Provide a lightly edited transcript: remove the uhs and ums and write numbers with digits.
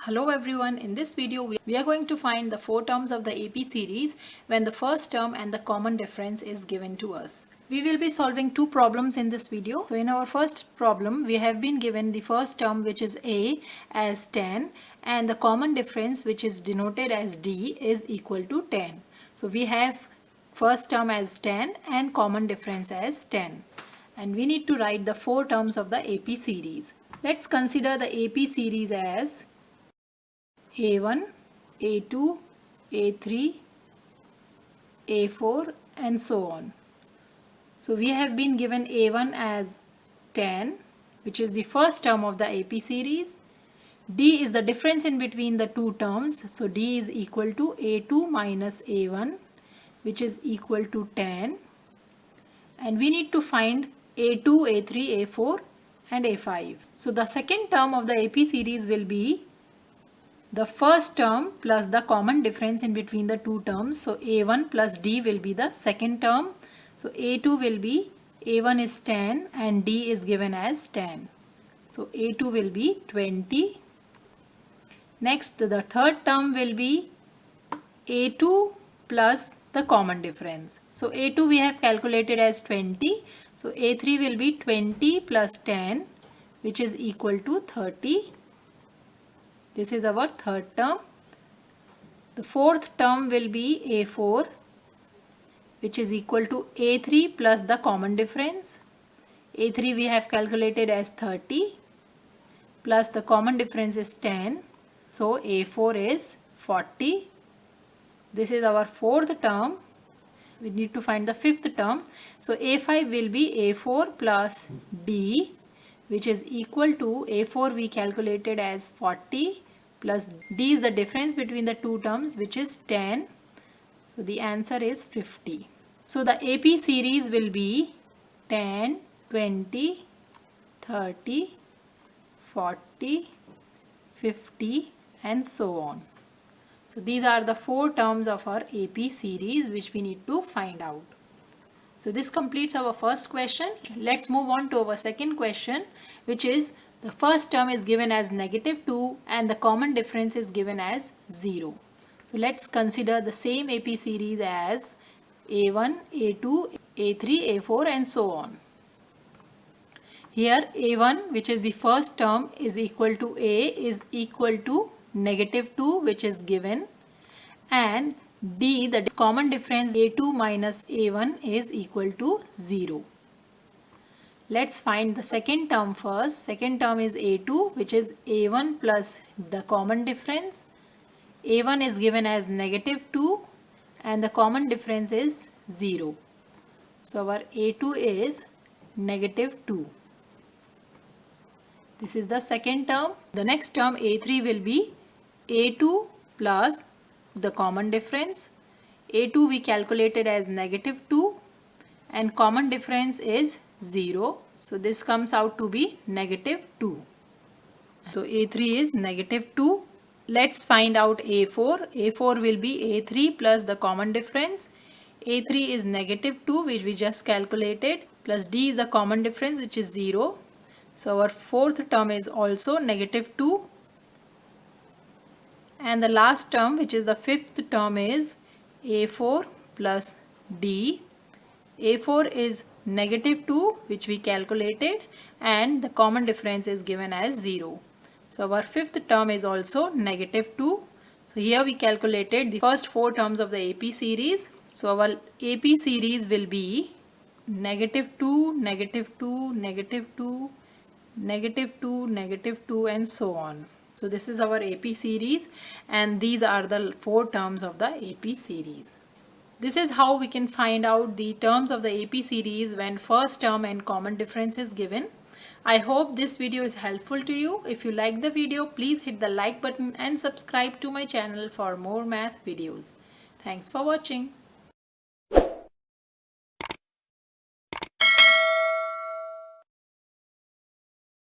Hello everyone, in this video we are going to find the four terms of the AP series when the first term and the common difference is given to us. We will be solving two problems in this video. So in our first problem we have been given the first term, which is A, as 10, and the common difference, which is denoted as D, is equal to 10. So we have first term as 10 and common difference as 10. And we need to write the four terms of the AP series. Let's consider the AP series as A1, A2, A3, A4 and so on. So we have been given A1 as 10, which is the first term of the AP series. D is the difference in between the two terms. So D is equal to A2 minus A1, which is equal to 10. And we need to find A2, A3, A4 and A5. So the second term of the AP series will be the first term plus the common difference in between the two terms. So A1 plus D will be the second term. So A2 will be, A1 is 10 and D is given as 10. So A2 will be 20. Next, the third term will be A2 plus the common difference. So A2 we have calculated as 20. So A3 will be 20 plus 10, which is equal to 30. This is our third term. The fourth term will be A4, which is equal to A3 plus the common difference. A3 we have calculated as 30 plus the common difference is 10. So A4 is 40. This is our fourth term. We need to find the fifth term. So A5 will be A4 plus D, which is equal to A4 we calculated as 40 plus D is the difference between the two terms, which is 10. So the answer is 50. So the AP series will be 10, 20, 30, 40, 50 and so on. So these are the four terms of our AP series which we need to find out. So this completes our first question. Let's move on to our second question, which is the first term is given as -2 and the common difference is given as 0. So let's consider the same AP series as A1, A2, A3, A4 and so on. Here A1, which is the first term, is equal to A is equal to -2, which is given, and D, the common difference A2 minus A1, is equal to 0. Let's find the second term first. Second term is A2, which is A1 plus the common difference. A1 is given as -2 and the common difference is 0. So our A2 is -2. This is the second term. The next term A3 will be A2 plus the common difference. A2 we calculated as -2 and common difference is 0. So this comes out to be -2. So A3 is -2. Let's find out A4. A4 will be A3 plus the common difference. A3 is -2, which we just calculated, plus D is the common difference, which is 0. So our fourth term is also -2. And the last term, which is the fifth term, is A4 plus D. A4 is -2, which we calculated, and the common difference is given as 0. So our fifth term is also -2. So here we calculated the first four terms of the AP series. So our AP series will be -2, -2, -2, -2, -2 and so on. So this is our AP series, and these are the four terms of the AP series. This is how we can find out the terms of the AP series when first term and common difference is given. I hope this video is helpful to you. If you like the video, please hit the like button and subscribe to my channel for more math videos. Thanks for watching.